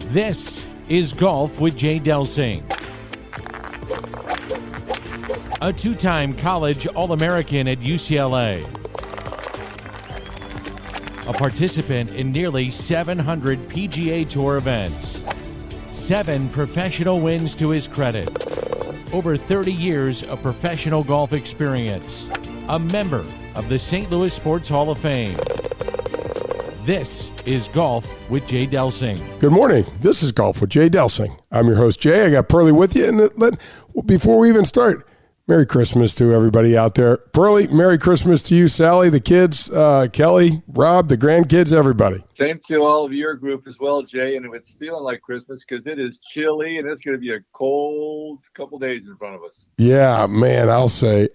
This is Golf with Jay Delsing. A two-time college All-American at UCLA. A participant in nearly 700 PGA Tour events. 7 professional wins to his credit. Over 30 years of professional golf experience. A member of the St. Louis Sports Hall of Fame. This is Golf with Jay Delsing. Good morning. This is Golf with Jay Delsing. I'm your host, Jay. I got Perlie with you. And before we even start, Merry Christmas to everybody out there. Perlie, Merry Christmas to you, Sally, the kids, Kelly, Rob, the grandkids, everybody. Same to all of your group as well, Jay. And it's feeling like Christmas because it is chilly and it's going to be a cold couple days in front of us. Yeah, man, I'll say.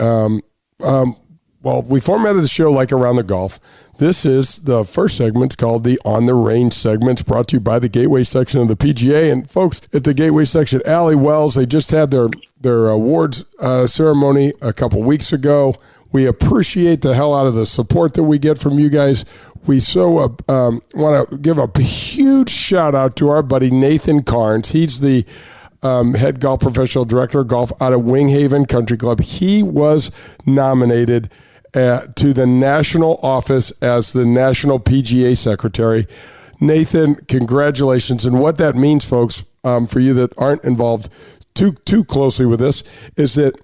Well, we formatted the show like Around the Golf. This is the first segment. It's called the On the Range segment, brought to you by the Gateway section of the PGA. And folks, at the Gateway section, Allie Wells, they just had their awards ceremony a couple weeks ago. We appreciate the hell out of the support that we get from you guys. We so want to give a huge shout out to our buddy Nathan Carnes. He's the head golf professional director of golf out of Winghaven Country Club. He was nominated to the national office as the national PGA secretary. Nathan, congratulations. And what that means, folks, for you that aren't involved too closely with this, is that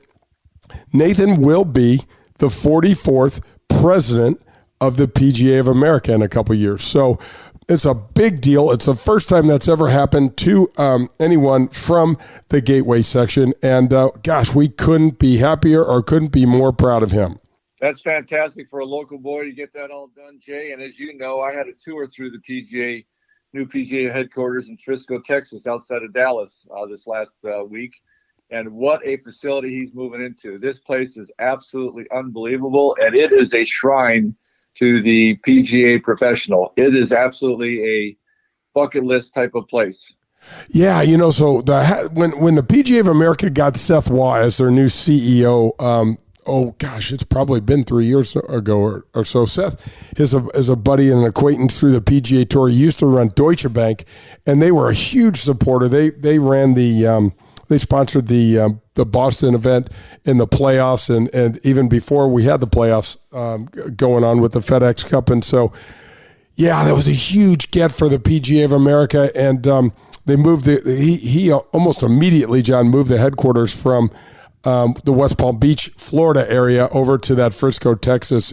Nathan will be the 44th president of the PGA of America in a couple years. So it's a big deal. It's the first time that's ever happened to anyone from the Gateway section. And gosh, we couldn't be happier or couldn't be more proud of him. That's fantastic for a local boy to get that all done, Jay. And as you know, I had a tour through the new PGA headquarters in Frisco, Texas, outside of Dallas this last week. And what a facility he's moving into. This place is absolutely unbelievable, and it is a shrine to the PGA professional. It is absolutely a bucket list type of place. Yeah, so when the PGA of America got Seth Waugh as their new CEO, it's probably been 3 years ago or so. Seth is a buddy and an acquaintance through the PGA Tour. He used to run Deutsche Bank, and they were a huge supporter. They ran they sponsored the Boston event in the playoffs, and even before we had the playoffs going on with the FedEx Cup. And so, yeah, that was a huge get for the PGA of America. And they moved he almost immediately, John, moved the headquarters from the West Palm Beach, Florida area over to that Frisco, Texas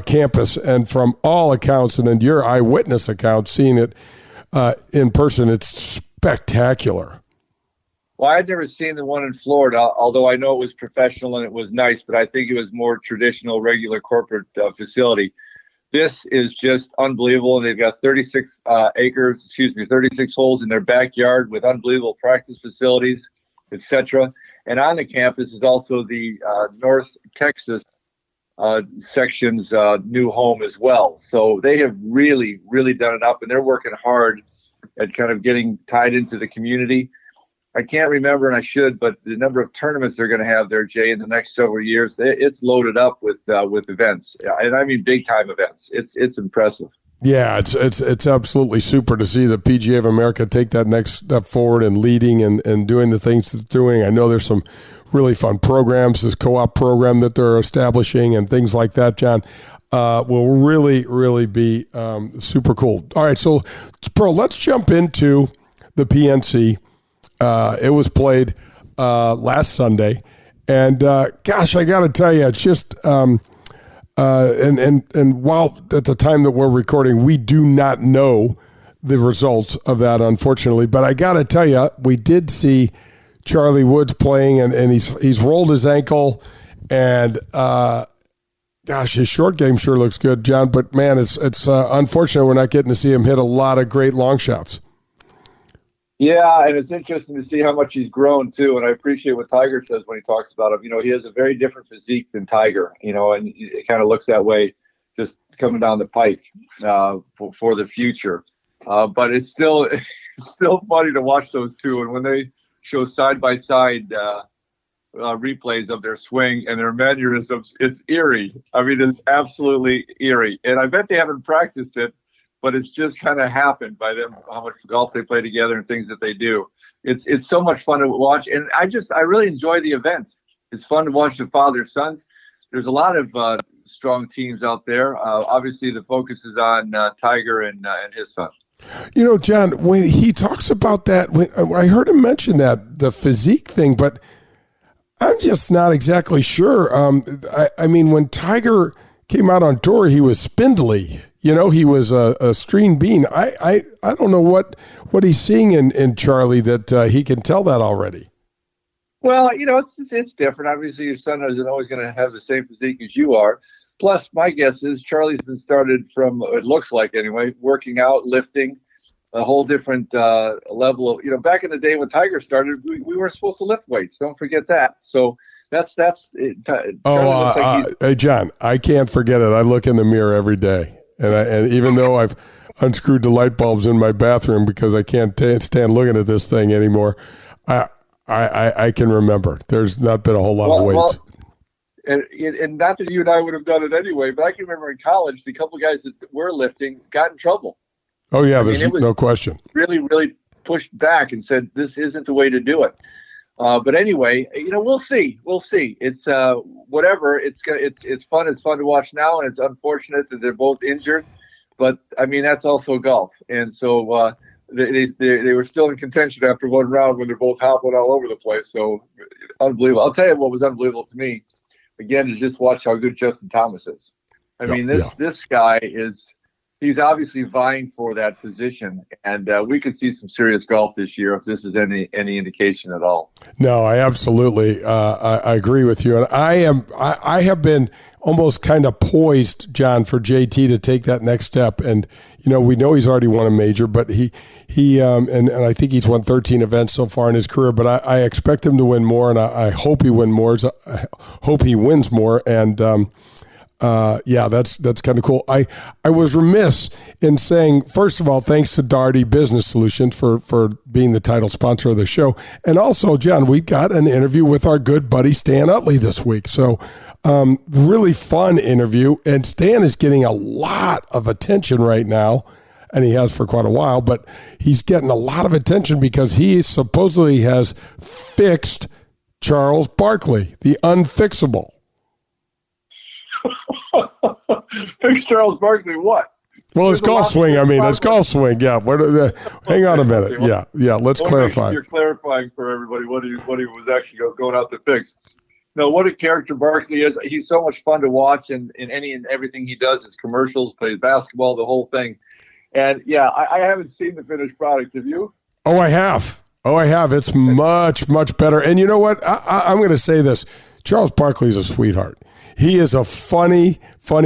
campus. And from all accounts, and in your eyewitness account, seeing it in person, it's spectacular. Well, I'd never seen the one in Florida, although I know it was professional and it was nice, but I think it was more traditional, regular corporate facility. This is just unbelievable. They've got 36 holes in their backyard with unbelievable practice facilities, etc. And on the campus is also the North Texas section's new home as well. So they have really, really done it up, and they're working hard at kind of getting tied into the community. I can't remember, and I should, but the number of tournaments they're going to have there, Jay, in the next several years, it's loaded up with events, and I mean big-time events. It's impressive. Yeah, it's absolutely super to see the PGA of America take that next step forward and leading and doing the things it's doing. I know there's some really fun programs, this co-op program that they're establishing and things like that, John, will really, really be super cool. All right, so, Pearl, let's jump into the PNC. It was played last Sunday, and gosh, I got to tell you, it's just and while at the time that we're recording, we do not know the results of that, unfortunately. But I got to tell you, we did see Charlie Woods playing, and he's rolled his ankle, and gosh, his short game sure looks good, John. But man, it's unfortunate we're not getting to see him hit a lot of great long shots. Yeah, and it's interesting to see how much he's grown, too. And I appreciate what Tiger says when he talks about him. He has a very different physique than Tiger, and it kind of looks that way just coming down the pike for the future. But it's still funny to watch those two. And when they show side-by-side replays of their swing and their mannerisms, it's eerie. I mean, it's absolutely eerie. And I bet they haven't practiced it, but it's just kind of happened by them, how much golf they play together and things that they do. It's so much fun to watch, and I really enjoy the event. It's fun to watch the father-sons. There's a lot of strong teams out there. Obviously, the focus is on Tiger and his son. You know, John, when he talks about that, I heard him mention that, the physique thing, but I'm just not exactly sure. I mean, when Tiger came out on tour, he was spindly. You know, he was a string bean. I don't know what he's seeing in Charlie that he can tell that already. Well, you know, it's different. Obviously, your son isn't always going to have the same physique as you are. Plus, my guess is Charlie's been started from, it looks like anyway, working out, lifting, a whole different level of, you know, back in the day when Tiger started, we weren't supposed to lift weights. Don't forget that. So that's it. Hey, John, I can't forget it. I look in the mirror every day. And even though I've unscrewed the light bulbs in my bathroom because I can't stand looking at this thing anymore, I can remember. There's not been a whole lot of weights. And not that you and I would have done it anyway, but I can remember in college, the couple guys that were lifting got in trouble. Oh, yeah, there's no question. Really, really pushed back and said, this isn't the way to do it. But anyway, you know, we'll see. We'll see. It's whatever. It's fun. It's fun to watch now, and it's unfortunate that they're both injured. But, I mean, that's also golf. And so they were still in contention after one round when they're both hopping all over the place. So, unbelievable. I'll tell you what was unbelievable to me, again, is just watch how good Justin Thomas is. I mean, this guy he's obviously vying for that position, and we could see some serious golf this year if this is any indication at all. No, I absolutely I agree with you, and I have been almost kind of poised, John, for JT to take that next step. And you know, we know he's already won a major, but he and I think he's won 13 events so far in his career. But I expect him to win more, and I hope he wins more. And that's kind of cool. I was remiss in saying, first of all, thanks to Daugherty Business Solutions for being the title sponsor of the show. And also, John, we got an interview with our good buddy Stan Utley this week. So really fun interview. And Stan is getting a lot of attention right now, and he has for quite a while, but he's getting a lot of attention because he supposedly has fixed Charles Barkley, the unfixable. Fix Charles Barkley what? Well, it's golf swing. It's golf swing. Yeah. Hang on a minute. Yeah. Let's clarify. You're clarifying for everybody what he was actually going out to fix. No, what a character Barkley is. He's so much fun to watch, and in any and everything he does, his commercials, plays basketball, the whole thing. And yeah, I haven't seen the finished product. Have you? Oh, I have. It's much, much better. And you know what? I'm going to say this. Charles Barkley is a sweetheart. He is a funny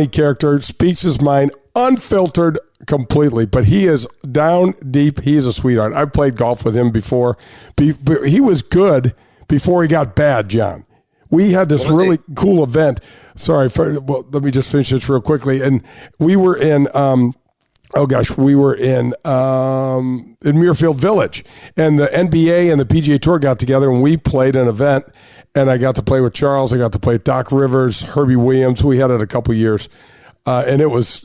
character, speaks his mind, unfiltered completely, but he is down deep. He is a sweetheart. I've played golf with him before. He was good before he got bad, John. We had this really cool event. Let me just finish this real quickly. And we were in in Muirfield Village, and the NBA and the PGA Tour got together, and we played an event, and I got to play with Charles. I got to play with Doc Rivers, Herbie Williams. We had it a couple years, and it was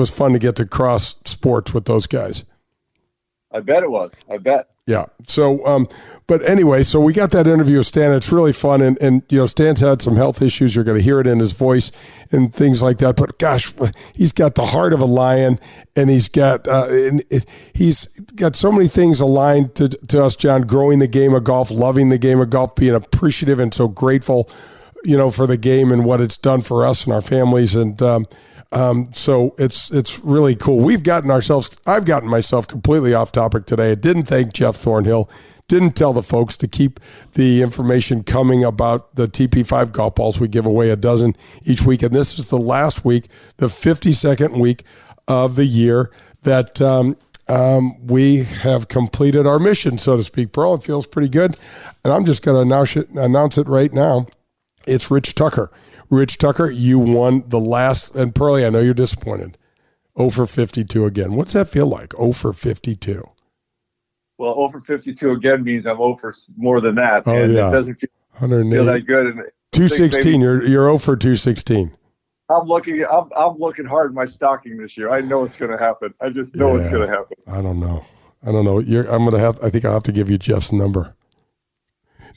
fun to get to cross sports with those guys. I bet it was. Yeah. So, but anyway, so we got that interview with Stan. It's really fun. And you know, Stan's had some health issues. You're going to hear it in his voice and things like that. But gosh, he's got the heart of a lion, and he's got so many things aligned to us, John, growing the game of golf, loving the game of golf, being appreciative and so grateful, you know, for the game and what it's done for us and our families. And, so it's really cool. I've gotten myself completely off topic today. I didn't thank Jeff Thornhill, didn't tell the folks to keep the information coming about the TP5 golf balls. We give away a dozen each week. And this is the last week, the 52nd week of the year that, we have completed our mission, so to speak. Pearl, it feels pretty good. And I'm just going to announce it right now. It's Rich Tucker. Rich Tucker, you won the last, and Perlie, I know you're disappointed. 0 for 52 again. What's that feel like, 0 for 52? Well, 0 for 52 again means I'm 0 for more than that. Oh, and yeah. It doesn't feel that good. And 216, you're 0 for 216. I'm looking hard in my stocking this year. I know it's going to happen. I just know it's going to happen. I don't know. I think I'll have to give you Jeff's number.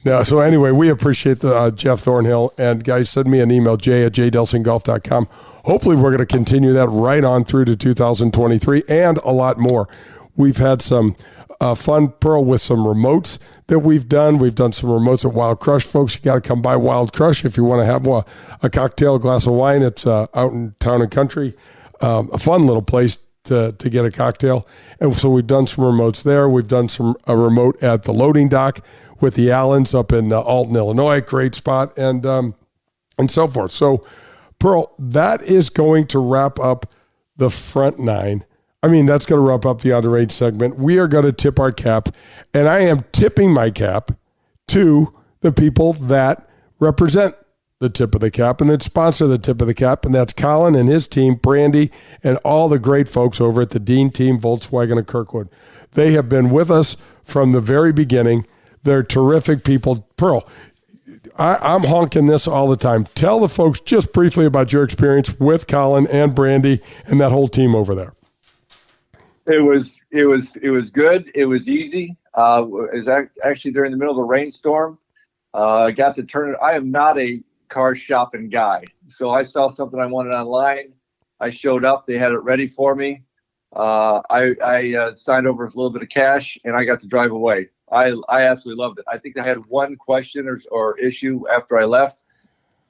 No, so anyway, we appreciate the Jeff Thornhill. And guys, send me an email, jay@jdelsinggolf.com. Hopefully we're going to continue that right on through to 2023 and a lot more. We've had some fun, Pearl, with some remotes that we've done. We've done some remotes at Wild Crush. Folks, you got to come by Wild Crush if you want to have a cocktail, a glass of wine. It's out in Town and Country. A fun little place to get a cocktail. And so we've done some remotes there. We've done a remote at the loading dock with the Allens up in Alton, Illinois. Great spot, and so forth. So, Pearl, that is going to wrap up the front nine. I mean, that's going to wrap up the on-the-range segment. We are going to tip our cap, and I am tipping my cap to the people that represent the tip of the cap and that sponsor the tip of the cap, and that's Colin and his team, Brandy, and all the great folks over at the Dean Team, Volkswagen of Kirkwood. They have been with us from the very beginning. They're terrific people. Pearl, I'm honking this all the time. Tell the folks just briefly about your experience with Colin and Brandy and that whole team over there. It was good. It was easy. It was actually during the middle of a rainstorm. I got to turn it. I am not a car shopping guy, so I saw something I wanted online. I showed up. They had it ready for me. I signed over a little bit of cash, and I got to drive away. I absolutely loved it. I think I had one question or issue after I left.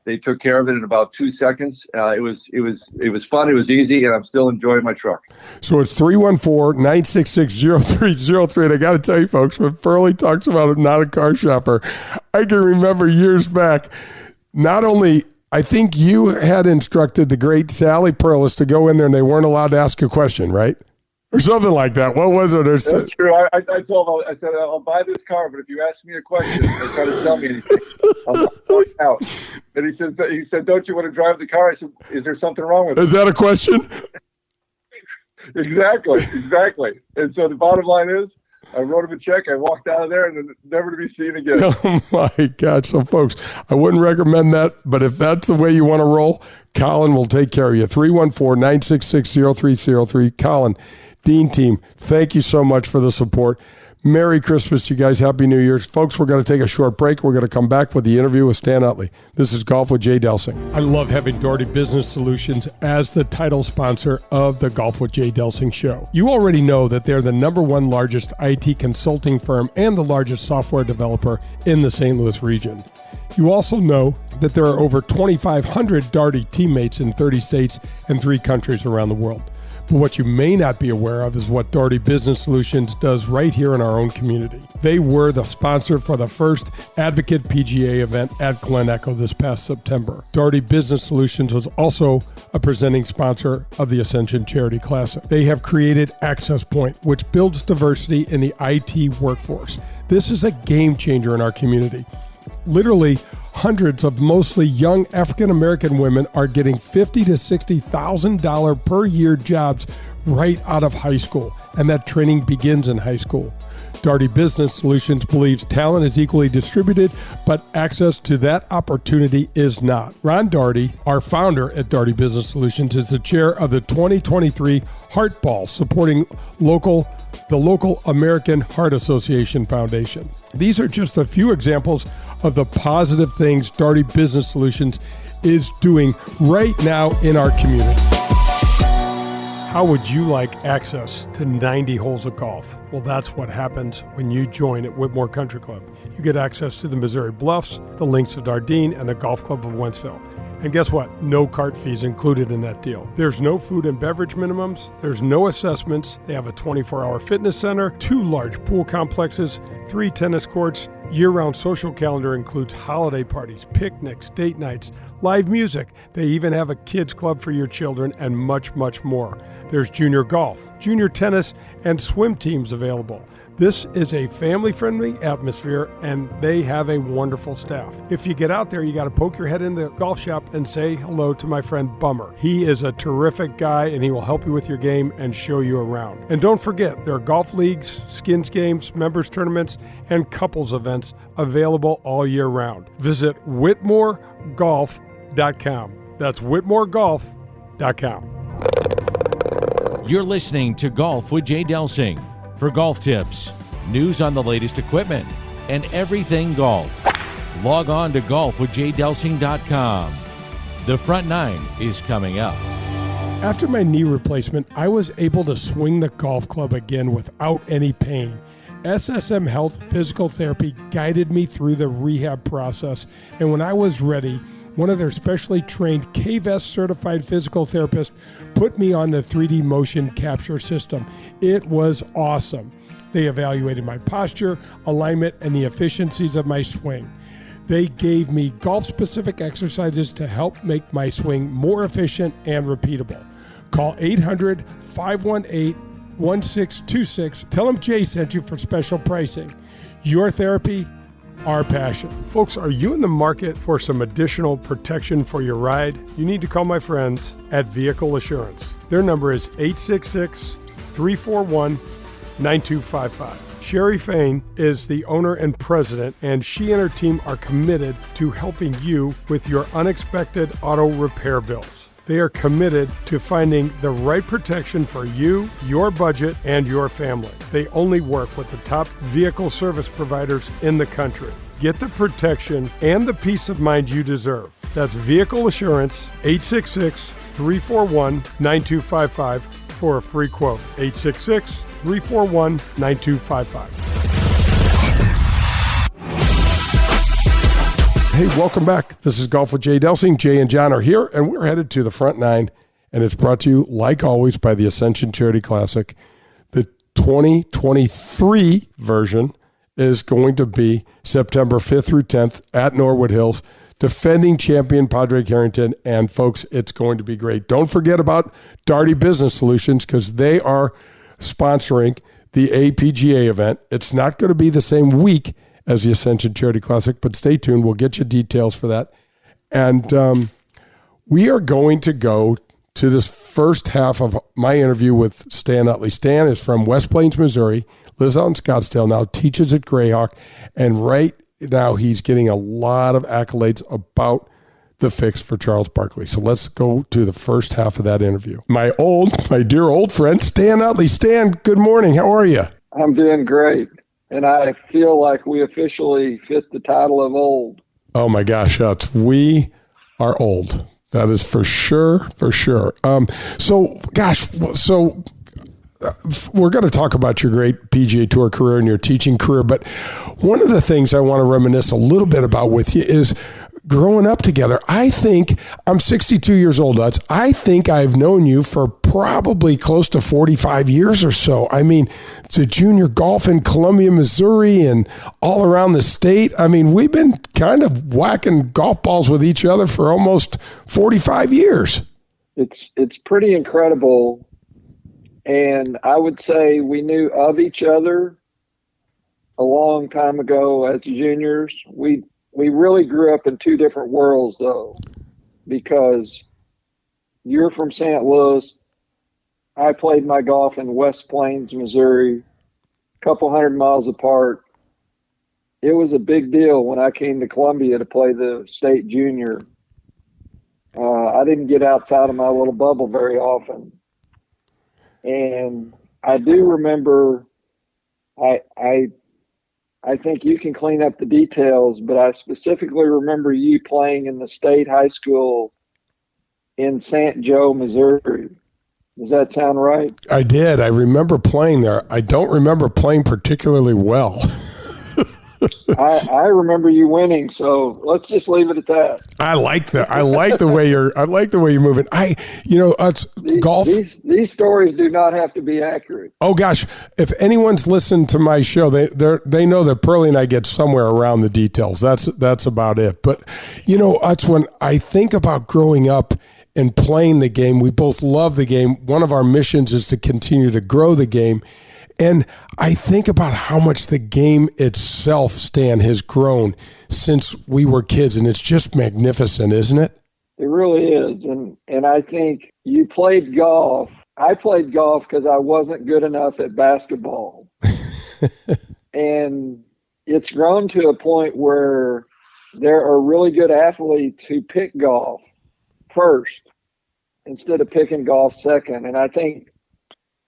They took care of it in about 2 seconds. It was fun. It was easy, and I'm still enjoying my truck. So it's 314-966-0303. And I got to tell you, folks, when Perlie talks about not a car shopper, I can remember years back, not only I think you had instructed the great Sally Perlis to go in there and they weren't allowed to ask a question, right? Or something like that. What was it? That's true. I told him, I said, I'll buy this car, but if you ask me a question or try to tell me anything, I'll walk out. And he said, don't you want to drive the car? I said, is there something wrong with it? Is that a question? Exactly. And so the bottom line is, I wrote him a check, I walked out of there, and then never to be seen again. Oh, my God. So, folks, I wouldn't recommend that, but if that's the way you want to roll, Colin will take care of you. 314-966-0303. Colin, Dean Team, thank you so much for the support. Merry Christmas, you guys. Happy New Year. Folks, we're going to take a short break. We're going to come back with the interview with Stan Utley. This is Golf with Jay Delsing. I love having Doherty Business Solutions as the title sponsor of the Golf with Jay Delsing show. You already know that they're the #1 largest IT consulting firm and the largest software developer in the St. Louis region. You also know that there are over 2,500 Doherty teammates in 30 states and 3 countries around the world. But what you may not be aware of is what Doherty Business Solutions does right here in our own community. They were the sponsor for the first Advocate PGA event at Glen Echo this past September. Doherty Business Solutions was also a presenting sponsor of the Ascension Charity Classic. They have created Access Point, which builds diversity in the IT workforce. This is a game changer in our community. Literally, hundreds of mostly young African-American women are getting $50,000 to $60,000 per year jobs right out of high school, and that training begins in high school. Doherty Business Solutions believes talent is equally distributed, but access to that opportunity is not. Ron Doherty, our founder at Doherty Business Solutions, is the chair of the 2023 Heart Ball, supporting the local American Heart Association Foundation. These are just a few examples of the positive things Doherty Business Solutions is doing right now in our community. How would you like access to 90 holes of golf? Well, that's what happens when you join at Whitmore Country Club. You get access to the Missouri Bluffs, the Links of Dardenne, and the Golf Club of Wentzville. And guess what? No cart fees included in that deal. There's no food and beverage minimums. There's no assessments. They have a 24-hour fitness center, 2 large pool complexes, 3 tennis courts. Year-round social calendar includes holiday parties, picnics, date nights, live music. They even have a kids club for your children and much, much more. There's junior golf, junior tennis, and swim teams available. This is a family-friendly atmosphere, and they have a wonderful staff. If you get out there, you got to poke your head in the golf shop and say hello to my friend Bummer. He is a terrific guy, and he will help you with your game and show you around. And don't forget, there are golf leagues, skins games, members tournaments, and couples events available all year round. Visit whitmoregolf.com. That's WhitmoreGolf.com. You're listening to Golf with Jay Delsing. For golf tips, news on the latest equipment, and everything golf, log on to golfwithjaydelsing.com. The front nine is coming up. After my knee replacement, I was able to swing the golf club again without any pain. SSM Health Physical Therapy guided me through the rehab process, and when I was ready, one of their specially trained KVS certified physical therapists put me on the 3D motion capture system. It was awesome. They evaluated my posture, alignment, and the efficiencies of my swing. They gave me golf-specific exercises to help make my swing more efficient and repeatable. Call 800-518-1626. Tell them Jay sent you for special pricing. Your therapy, our passion. Folks, are you in the market for some additional protection for your ride? You need to call my friends at Vehicle Assurance. Their number is 866-341-9255. Sherry Fain is the owner and president, and she and her team are committed to helping you with your unexpected auto repair bills. They are committed to finding the right protection for you, your budget, and your family. They only work with the top vehicle service providers in the country. Get the protection and the peace of mind you deserve. That's Vehicle Assurance, 866-341-9255 for a free quote. 866-341-9255. Hey, welcome back. This is Golf with Jay Delsing. Jay and John are here, and we're headed to the front nine, and it's brought to you, like always, by the Ascension Charity Classic. The 2023 version is going to be September 5th through 10th at Norwood Hills. Defending champion Padraig Harrington, and folks, it's going to be great. Don't forget about Darty Business Solutions, because they are sponsoring the APGA event. It's not going to be the same week as the Ascension Charity Classic, but stay tuned. We'll get you details for that. And we are going to go to this first half of my interview with Stan Utley. Stan is from West Plains, Missouri, lives out in Scottsdale now, teaches at Greyhawk, and right now he's getting a lot of accolades about the fix for Charles Barkley. So let's go to the first half of that interview. My dear old friend, Stan Utley. Stan, good morning. How are you? I'm doing great. And I feel like we officially fit the title of old. Oh my gosh, we are old. That is for sure, for sure. So we're going to talk about your great PGA Tour career and your teaching career, but one of the things I want to reminisce a little bit about with you is growing up together. I think I'm 62 years old, Utz. I think I've known you for probably close to 45 years or so. I mean, the junior golf in Columbia, Missouri, and all around the state. I mean, we've been kind of whacking golf balls with each other for almost 45 years. It's pretty incredible. And I would say we knew of each other a long time ago as juniors. We really grew up in two different worlds, though, because you're from St. Louis. I played my golf in West Plains, Missouri, a couple 100 miles apart. It was a big deal when I came to Columbia to play the state junior. I didn't get outside of my little bubble very often. And I do remember, I think you can clean up the details, but I specifically remember you playing in the state high school in St. Joe, Missouri. Does that sound right? I did. I remember playing there. I don't remember playing particularly well. I remember you winning, so let's just leave it at that. I like that. I like the way you're moving. Golf. These stories do not have to be accurate. Oh gosh, if anyone's listened to my show, they know that Perlie and I get somewhere around the details. That's about it. But that's when I think about growing up and playing the game. We both love the game. One of our missions is to continue to grow the game. And I think about how much the game itself, Stan, has grown since we were kids, and it's just magnificent, isn't it? It really is. And I think you played golf. I played golf because I wasn't good enough at basketball. And it's grown to a point where there are really good athletes who pick golf first instead of picking golf second. And I think,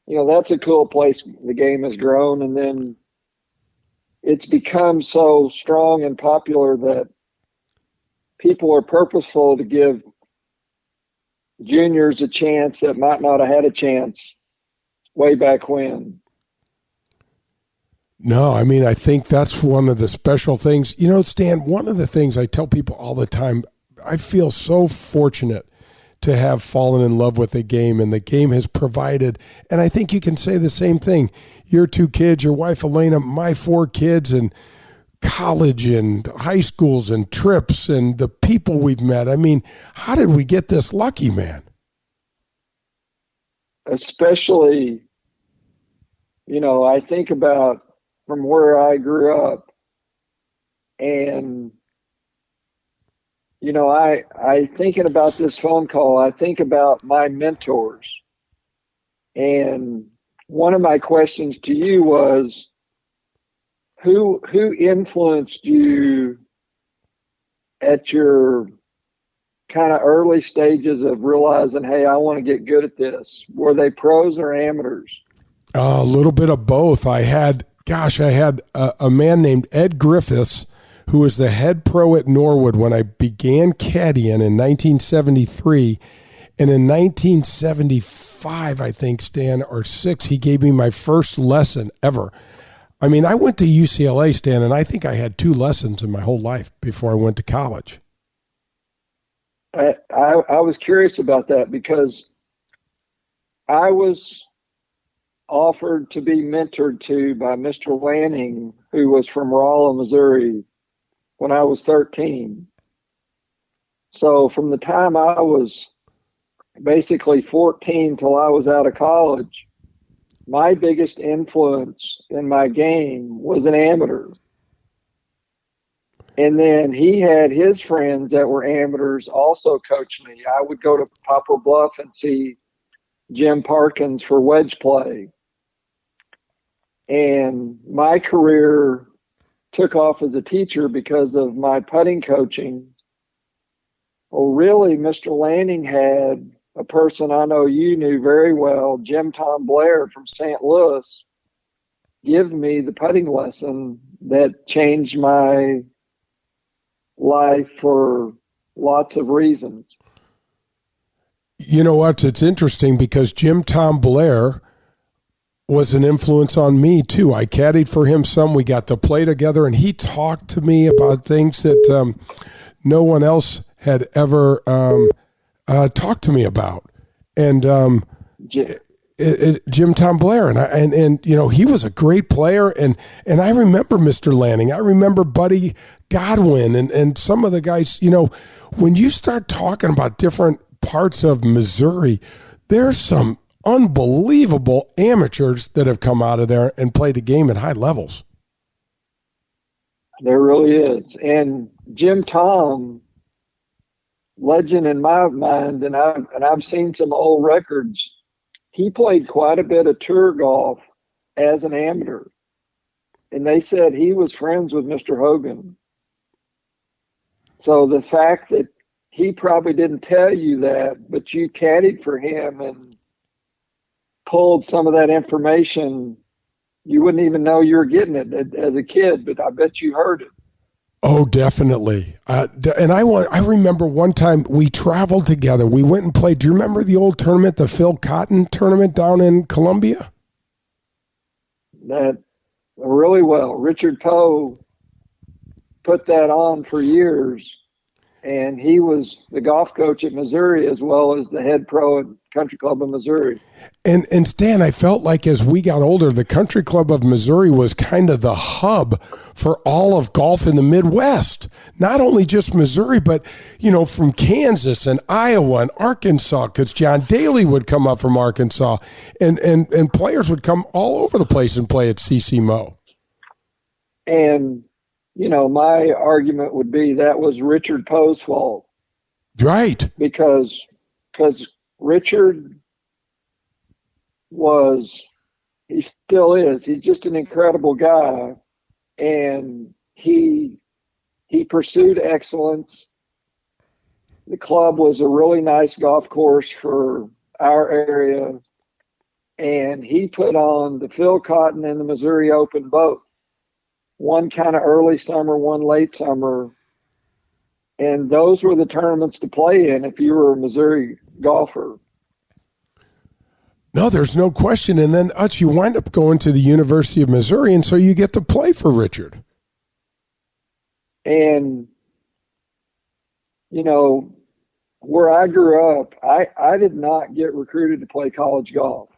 that's a cool place the game has grown. And then it's become so strong and popular that people are purposeful to give juniors a chance that might not have had a chance way back when. No, I mean, I think that's one of the special things. Stan, one of the things I tell people all the time, I feel so fortunate to have fallen in love with the game, and the game has provided, and I think you can say the same thing. Your 2 kids, your wife Elena, my 4 kids, and college and high schools and trips and the people we've met. I mean, how did we get this lucky, man? Especially, I think about from where I grew up, and I thinking about this phone call, I think about my mentors. And one of my questions to you was, who influenced you at your kind of early stages of realizing, hey, I want to get good at this? Were they pros or amateurs? A little bit of both. I had a man named Ed Griffiths, who was the head pro at Norwood when I began caddying in 1973. And in 1975, I think, Stan, or 6, he gave me my first lesson ever. I mean, I went to UCLA, Stan, and I think I had 2 lessons in my whole life before I went to college. I was curious about that because I was offered to be mentored to by Mr. Lanning, who was from Rolla, Missouri, when I was 13. So from the time I was basically 14 till I was out of college, my biggest influence in my game was an amateur. And then he had his friends that were amateurs also coach me. I would go to Poplar Bluff and see Jim Parkins for wedge play. And my career took off as a teacher because of my putting coaching. Well, really, Mr. Lanning had a person I know you knew very well, Tom Blair from St. Louis, give me the putting lesson that changed my life for lots of reasons. You know what? It's interesting because Tom Blair was an influence on me too. I caddied for him some. We got to play together, and he talked to me about things that no one else had ever talked to me about. And Tom Blair, and he was a great player, and I remember Mr. Lanning. I remember Buddy Godwin, and some of the guys. When you start talking about different parts of Missouri, there's some unbelievable amateurs that have come out of there and played the game at high levels. There really is. And Tom, legend in my mind, and I've seen some old records. He played quite a bit of tour golf as an amateur. And they said he was friends with Mr. Hogan. So the fact that he probably didn't tell you that, but you caddied for him and pulled some of that information, you wouldn't even know you were getting it as a kid, but I bet you heard it. Oh, definitely. And I remember one time we traveled together. We went and played. Do you remember the old tournament, the Phil Cotton tournament down in Columbia? That really well. Richard Poe put that on for years, and he was the golf coach at Missouri as well as the head pro at Country Club of Missouri. And Stan, I felt like as we got older, the Country Club of Missouri was kind of the hub for all of golf in the Midwest. Not only just Missouri, but, from Kansas and Iowa and Arkansas, because John Daly would come up from Arkansas, and players would come all over the place and play at CC Mo. And, my argument would be that was Richard Poe's fault. Right. Because Richard he still is, he's just an incredible guy, and he pursued excellence, the club was a really nice golf course for our area. And he put on the Phil Cotton and the Missouri Open both. One kind of early summer, one late summer. And those were the tournaments to play in if you were a Missouri golfer. No, there's no question. And then, you wind up going to the University of Missouri, and so you get to play for Richard. And, you know, where I grew up, I did not get recruited to play college golf.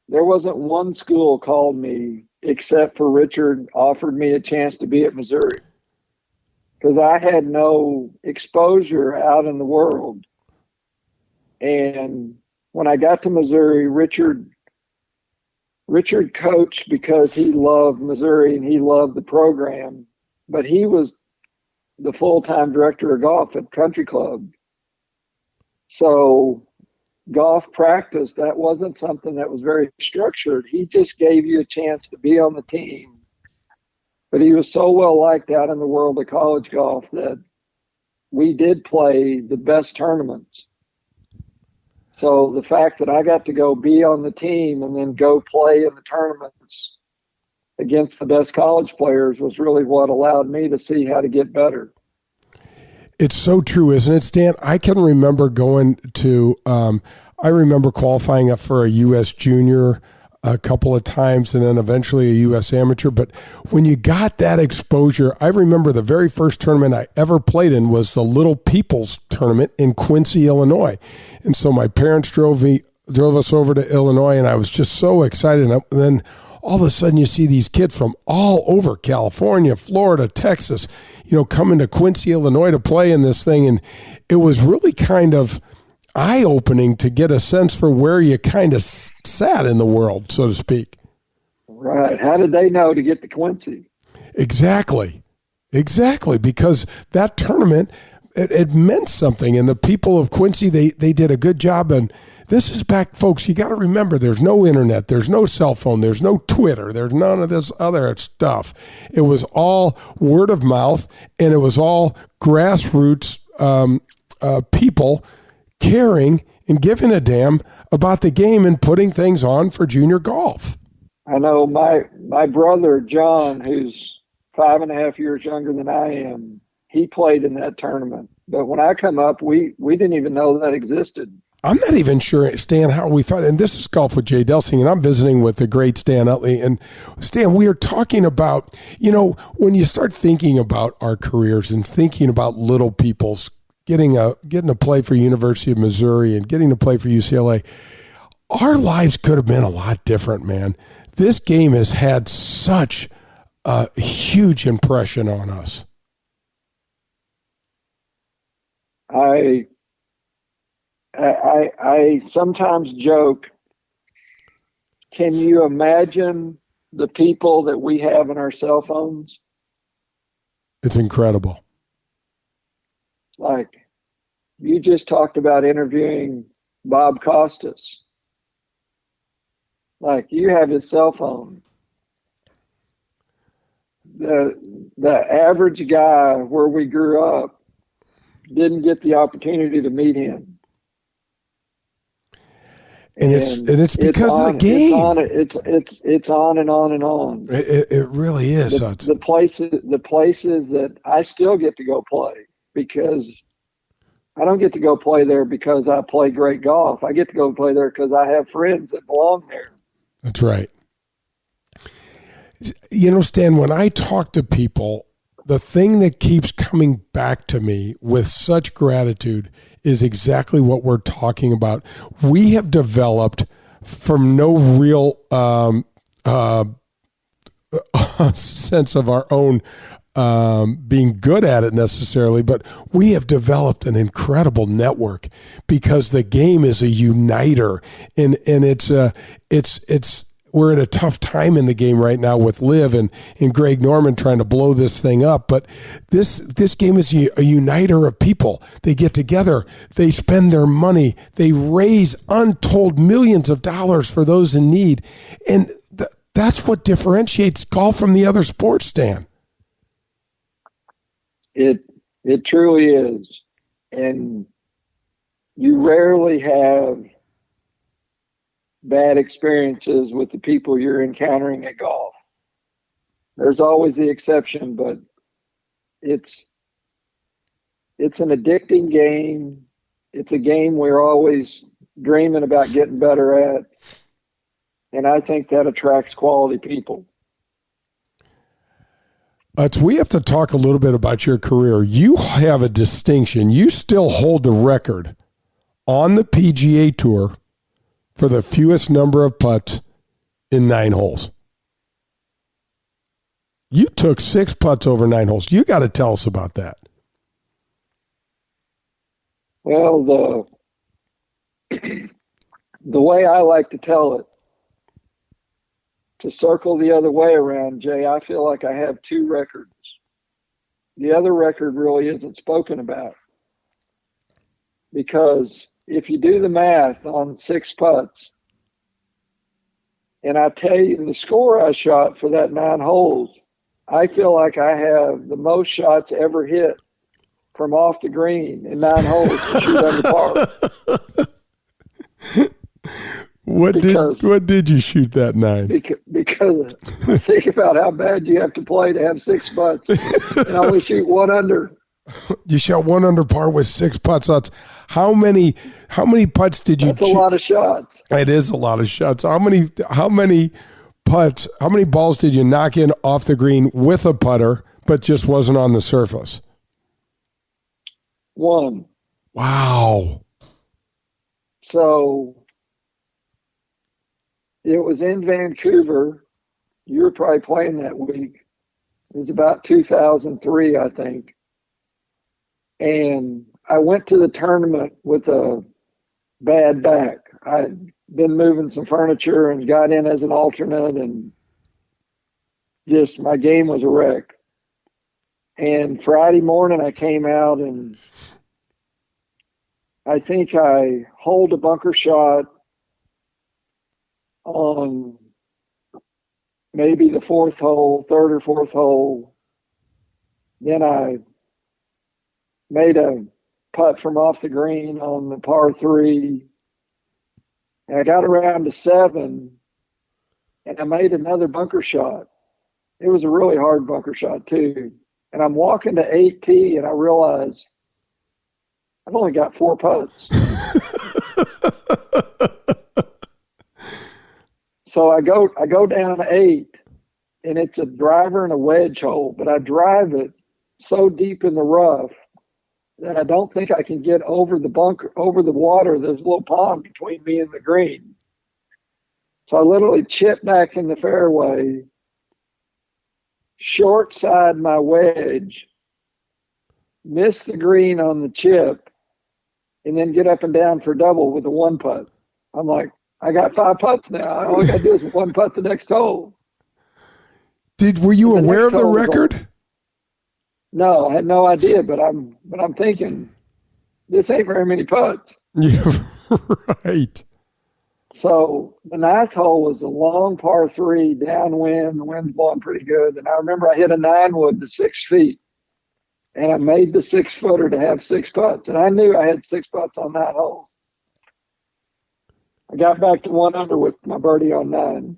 There wasn't one school called me except for Richard offered me a chance to be at Missouri, because I had no exposure out in the world. And when I got to Missouri, Richard coached because he loved Missouri and he loved the program, but he was the full-time director of golf at Country Club. So golf practice, that wasn't something that was very structured. He just gave you a chance to be on the team. But he was so well liked out in the world of college golf that we did play the best tournaments. So the fact that I got to go be on the team and then go play in the tournaments against the best college players was really what allowed me to see how to get better. It's so true, isn't it, Stan? I can remember going to, I remember qualifying up for a U.S. junior a couple of times and then eventually a U.S. amateur. But when you got that exposure, I remember the very first tournament I ever played in was the Little People's Tournament in Quincy, Illinois. And so my parents drove us over to Illinois, and I was just so excited. And then all of a sudden you see these kids from all over California, Florida, Texas, coming to Quincy, Illinois to play in this thing. And it was really kind of eye-opening to get a sense for where you kind of sat in the world, so to speak. Right. How did they know to get to Quincy? Exactly, because that tournament, it meant something. And the people of Quincy, they did a good job. And this is back, folks, you got to remember, there's no internet, there's no cell phone, there's no Twitter, there's none of this other stuff. It was all word of mouth, and it was all grassroots people caring and giving a damn about the game and putting things on for junior golf. I know my brother, John, who's 5.5 years younger than I am, he played in that tournament. But when I come up, we didn't even know that existed. I'm not even sure, Stan, how we found, and this is Golf with Jay Delsing, and I'm visiting with the great Stan Utley. And Stan, we are talking about, when you start thinking about our careers and thinking about little people's getting to play for University of Missouri and getting to play for UCLA, our lives could have been a lot different, man. This game has had such a huge impression on us. I sometimes joke, can you imagine the people that we have in our cell phones? It's incredible. Like, you just talked about interviewing Bob Costas. Like, you have his cell phone. The average guy where we grew up didn't get the opportunity to meet him. And it's because of the game. It's on and on and on. It really is. The places that I still get to go play, because I don't get to go play there because I play great golf. I get to go play there because I have friends that belong there. That's right. Stan, when I talk to people, the thing that keeps coming back to me with such gratitude is exactly what we're talking about. We have developed from no real sense of our own being good at it necessarily, but we have developed an incredible network because the game is a uniter, and it's we're at a tough time in the game right now with Liv and Greg Norman trying to blow this thing up. But this game is a uniter of people. They get together, they spend their money, they raise untold millions of dollars for those in need, and that's what differentiates golf from the other sports, Stan. It truly is. and you rarely have bad experiences with the people you're encountering at golf. There's always the exception, but it's an addicting game. It's a game we're always dreaming about getting better at. And I think that attracts quality people. We have to talk a little bit about your career. You have a distinction. You still hold the record on the PGA Tour for the fewest number of putts in 9 holes. You took 6 putts over 9 holes. You got to tell us about that. Well, the way I like to tell it, to circle the other way around, Jay, I feel like I have 2 records. The other record really isn't spoken about, because if you do the math on 6 putts, and I tell you the score I shot for that 9 holes, I feel like I have the most shots ever hit from off the green in 9 holes to shoot under par. What did you shoot that 9? Because think about how bad you have to play to have 6 putts and only shoot 1 under. You shot 1 under par with 6 putts. How many putts did you? That's a lot of shots. It is a lot of shots. How many putts? How many balls did you knock in off the green with a putter, but just wasn't on the surface? 1. Wow. So it was in Vancouver. You were probably playing that week. It was about 2003, I think. And I went to the tournament with a bad back. I'd been moving some furniture and got in as an alternate, and just my game was a wreck. And Friday morning I came out, and I think I holed a bunker shot on maybe the 4th hole, 3rd or 4th hole. Then I made a putt from off the green on the par 3. And I got around to 7, and I made another bunker shot. It was a really hard bunker shot too. And I'm walking to 8T, and I realize I've only got 4 putts. So I go down 8, and it's a driver and a wedge hole, but I drive it so deep in the rough that I don't think I can get over the bunker, over the water. There's a little pond between me and the green. So I literally chip back in the fairway, short side my wedge, miss the green on the chip, and then get up and down for double with a 1 putt. I'm like, I got 5 putts now. All I got to do is 1 putt the next hole. Were you aware of the record? No, I had no idea, but I'm thinking this ain't very many putts. Yeah, right. So the 9th hole was a long par 3 downwind. The wind's blowing pretty good. And I remember I hit a 9-wood to 6 feet, and I made the 6-footer to have 6 putts. And I knew I had 6 putts on that hole. I got back to 1 under with my birdie on 9.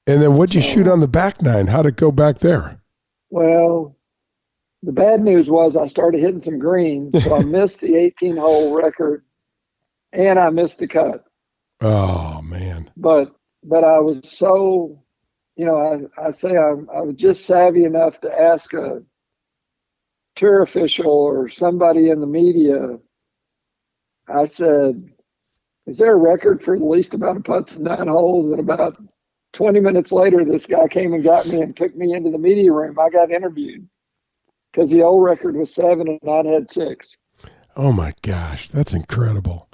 And then what'd you shoot on the back 9? How'd it go back there? Well, the bad news was I started hitting some greens, so I missed the 18-hole record, and I missed the cut. Oh, man. But I was so, I was just savvy enough to ask a tour official or somebody in the media. I said, is there a record for the least amount of putts in 9 holes? And about 20 minutes later, this guy came and got me and took me into the media room. I got interviewed because the old record was 7 and I'd had 6. Oh, my gosh. That's incredible.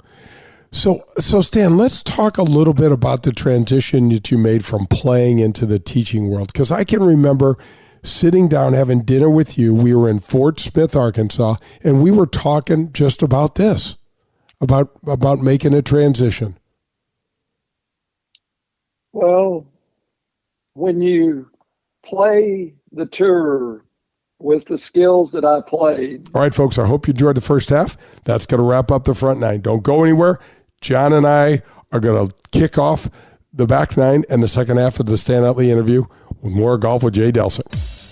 So Stan, let's talk a little bit about the transition that you made from playing into the teaching world, because I can remember sitting down having dinner with you. We were in Fort Smith, Arkansas, and we were talking just about this, about making a transition. Well, when you play the tour with the skills that I played. All right, folks, I hope you enjoyed the first half. That's going to wrap up the front nine. Don't go anywhere. John and I are going to kick off the back nine and the second half of the Stan Utley interview with more Golf with Jay Delsing.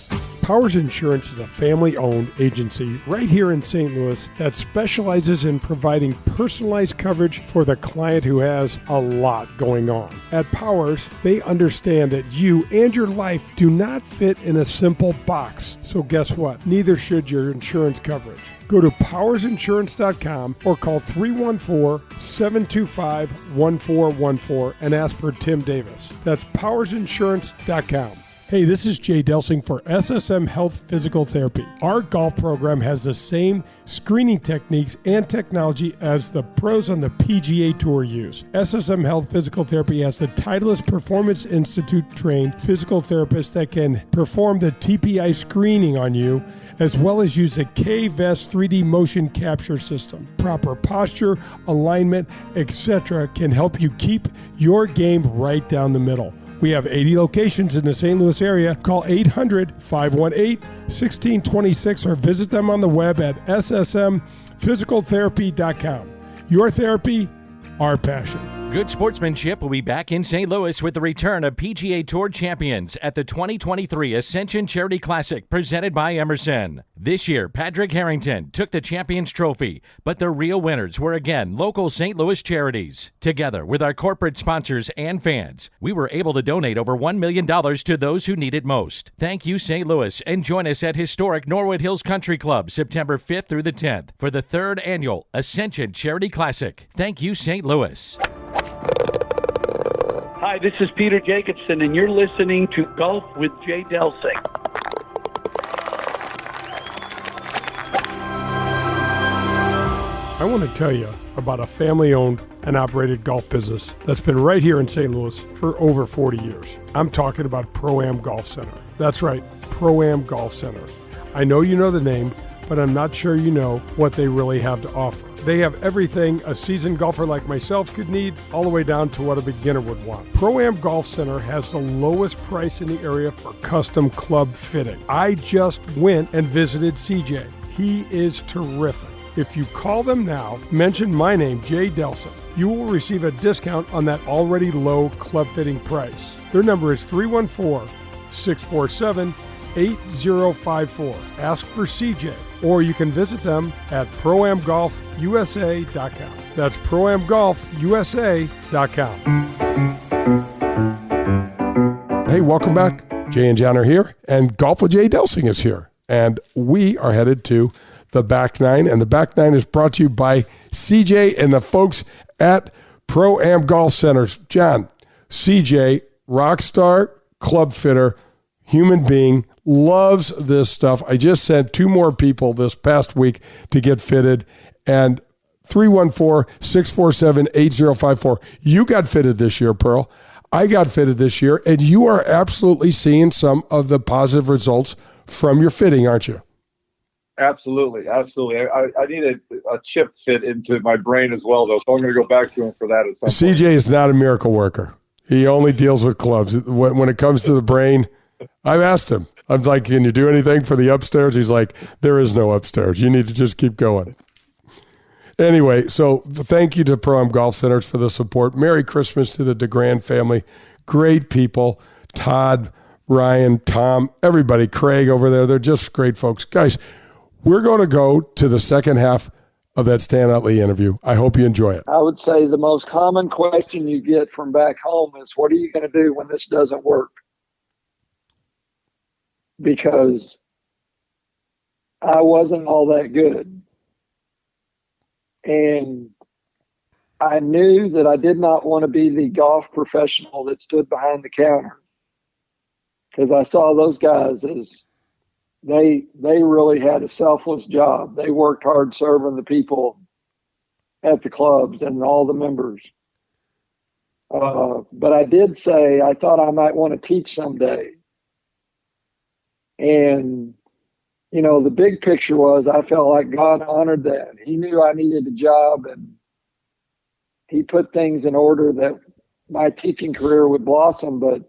Powers Insurance is a family-owned agency right here in St. Louis that specializes in providing personalized coverage for the client who has a lot going on. At Powers, they understand that you and your life do not fit in a simple box. So guess what? Neither should your insurance coverage. Go to powersinsurance.com or call 314-725-1414 and ask for Tim Davis. That's powersinsurance.com. Hey, this is Jay Delsing for SSM Health Physical Therapy. Our golf program has the same screening techniques and technology as the pros on the PGA Tour use. SSM Health Physical Therapy has the Titleist Performance Institute trained physical therapists that can perform the TPI screening on you, as well as use the K-Vest 3D motion capture system. Proper posture, alignment, etc. can help you keep your game right down the middle. We have 80 locations in the St. Louis area. Call 800-518-1626 or visit them on the web at ssmphysicaltherapy.com. Your therapy, our passion. Good sportsmanship will be back in St. Louis with the return of PGA Tour champions at the 2023 Ascension Charity Classic presented by Emerson. This year, Patrick Harrington took the Champions Trophy, but the real winners were again local St. Louis charities. Together with our corporate sponsors and fans, we were able to donate over $1 million to those who need it most. Thank you, St. Louis, and join us at historic Norwood Hills Country Club September 5th through the 10th for the 3rd annual Ascension Charity Classic. Thank you, St. Louis. Hi, this is Peter Jacobson, and you're listening to Golf with Jay Delsing. I want to tell you about a family-owned and operated golf business that's been right here in St. Louis for over 40 years. I'm talking about Pro-Am Golf Center. That's right, Pro-Am Golf Center. I know you know the name, but I'm not sure you know what they really have to offer. They have everything a seasoned golfer like myself could need, all the way down to what a beginner would want. Pro-Am Golf Center has the lowest price in the area for custom club fitting. I just went and visited CJ. He is terrific. If you call them now, mention my name, Jay Delsing, you will receive a discount on that already low club fitting price. Their number is 314-647-8054. Ask for CJ, or you can visit them at proamgolfusa.com. That's proamgolfusa.com. Hey, welcome back. Jay and John are here, and Golf with Jay Delsing is here. And we are headed to the back nine, and the back nine is brought to you by CJ and the folks at Pro-Am Golf Centers. John, CJ, rock star, club fitter, human being, loves this stuff. I just sent 2 more people this past week to get fitted, and 314-647-8054. You got fitted this year, Pearl. I got fitted this year, and you are absolutely seeing some of the positive results from your fitting, aren't you? Absolutely. I need a chip fit into my brain as well, though, so I'm going to go back to him for that at some point. CJ is not a miracle worker. He only deals with clubs. When it comes to the brain, I've asked him. I'm like, can you do anything for the upstairs? He's like, there is no upstairs. You need to just keep going. Anyway, so thank you to Pro-Am Golf Centers for the support. Merry Christmas to the DeGrand family. Great people. Todd, Ryan, Tom, everybody, Craig over there. They're just great folks. Guys, we're going to go to the second half of that Stan Utley interview. I hope you enjoy it. I would say the most common question you get from back home is, what are you going to do when this doesn't work? Because I wasn't all that good. And I knew that I did not want to be the golf professional that stood behind the counter, because I saw those guys as they really had a selfless job. They worked hard serving the people at the clubs and all the members. But I did say I thought I might want to teach someday. And, you know, the big picture was I felt like God honored that. He knew I needed a job, and he put things in order that my teaching career would blossom. But,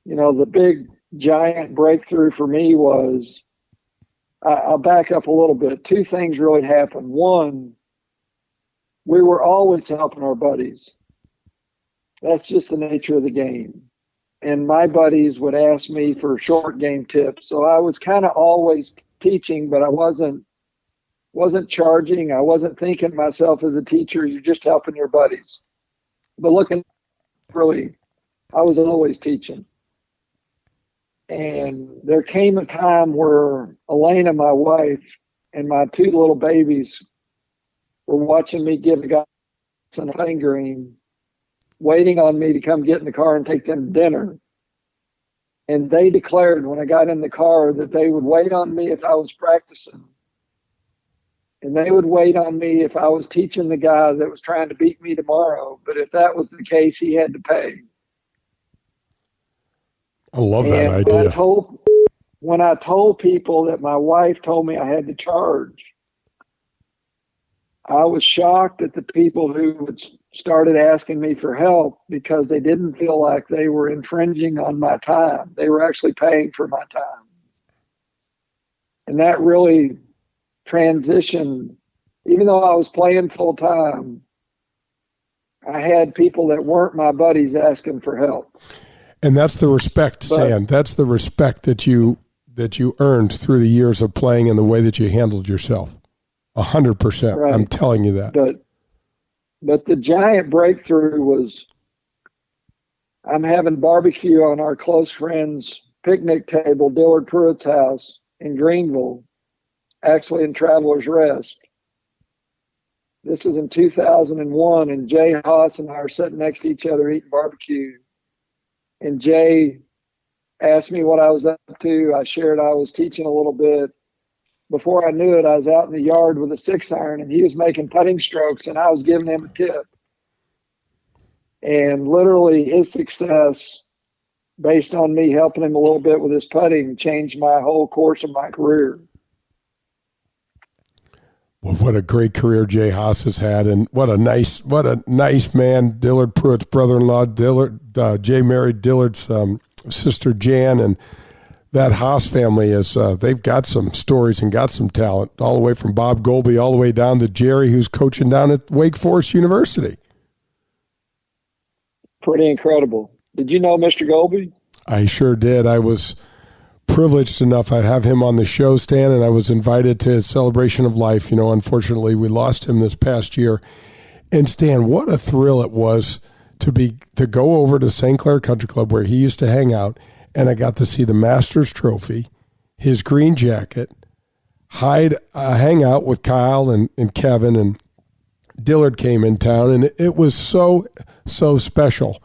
you know, the big giant breakthrough for me was, I'll back up a little bit. Two things really happened. One, we were always helping our buddies. That's just the nature of the game. And my buddies would ask me for short game tips. So I was kind of always teaching, but I wasn't charging. I wasn't thinking myself as a teacher. You're just helping your buddies. But looking really, I was always teaching. And there came a time where Elena, my wife, and my two little babies were watching me give a guy a putting green, waiting on me to come get in the car and take them to dinner. And they declared when I got in the car that they would wait on me if I was practicing. And they would wait on me if I was teaching the guy that was trying to beat me tomorrow. But if that was the case, he had to pay. I love that idea. When I told people that my wife told me I had to charge, I was shocked at the people who started asking me for help because they didn't feel like they were infringing on my time. They were actually paying for my time. And that really transitioned. Even though I was playing full time, I had people that weren't my buddies asking for help. And that's the respect, Stan. That's the respect that you earned through the years of playing and the way that you handled yourself. 100%. Right. I'm telling you that. But the giant breakthrough was I'm having barbecue on our close friend's picnic table, Dillard Pruitt's house in Greenville, actually in Travelers Rest. This is in 2001, and Jay Haas and I are sitting next to each other eating barbecue. And Jay asked me what I was up to. I shared I was teaching a little bit. Before I knew it, I was out in the yard with a 6-iron, and he was making putting strokes, and I was giving him a tip. And literally his success, based on me helping him a little bit with his putting, changed my whole course of my career. Well, what a great career Jay Haas has had, and what a nice man. Dillard Pruitt's brother-in-law, Jay married Dillard's sister Jan, and that Haas family is they've got some stories and got some talent, all the way from Bob Golby all the way down to Jerry, who's coaching down at Wake Forest University. Pretty incredible. Did you know Mr. Golby? I sure did. I was privileged enough. I have him on the show, Stan, and I was invited to his celebration of life. You know, unfortunately, we lost him this past year. And Stan, what a thrill it was to go over to St. Clair Country Club where he used to hang out, and I got to see the Masters trophy, his green jacket, hang out with Kyle and Kevin, and Dillard came in town, and it was so special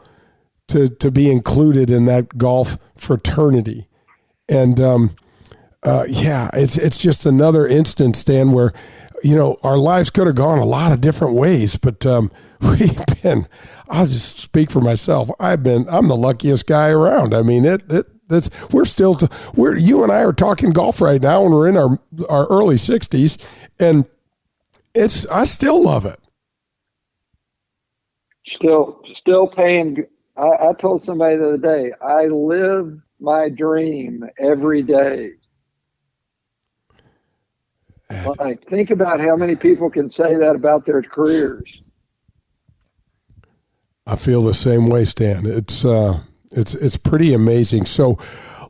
to be included in that golf fraternity. And it's just another instance, Stan, where our lives could have gone a lot of different ways, but I'll just speak for myself. I'm the luckiest guy around. I mean, you and I are talking golf right now, and we're in our early 60s, and I still love it. Still paying. I told somebody the other day, I live my dream every day. Like, think about how many people can say that about their careers. I feel the same way, Stan. It's pretty amazing. So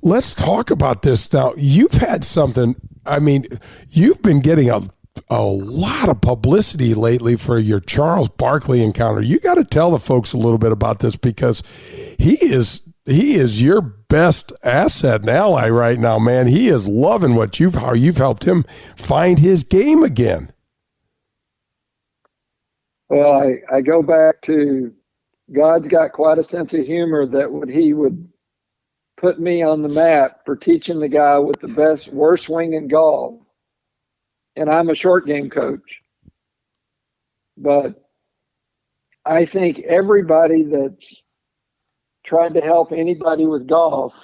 let's talk about this now. You've had something. I mean, you've been getting a lot of publicity lately for your Charles Barkley encounter. You got to tell the folks a little bit about this, because he is your best asset and ally right now, man. He is loving how you've helped him find his game again. Well, I go back to God's got quite a sense of humor that he would put me on the map for teaching the guy with the worst swing in golf. And I'm a short game coach. But I think everybody that's tried to help anybody with golf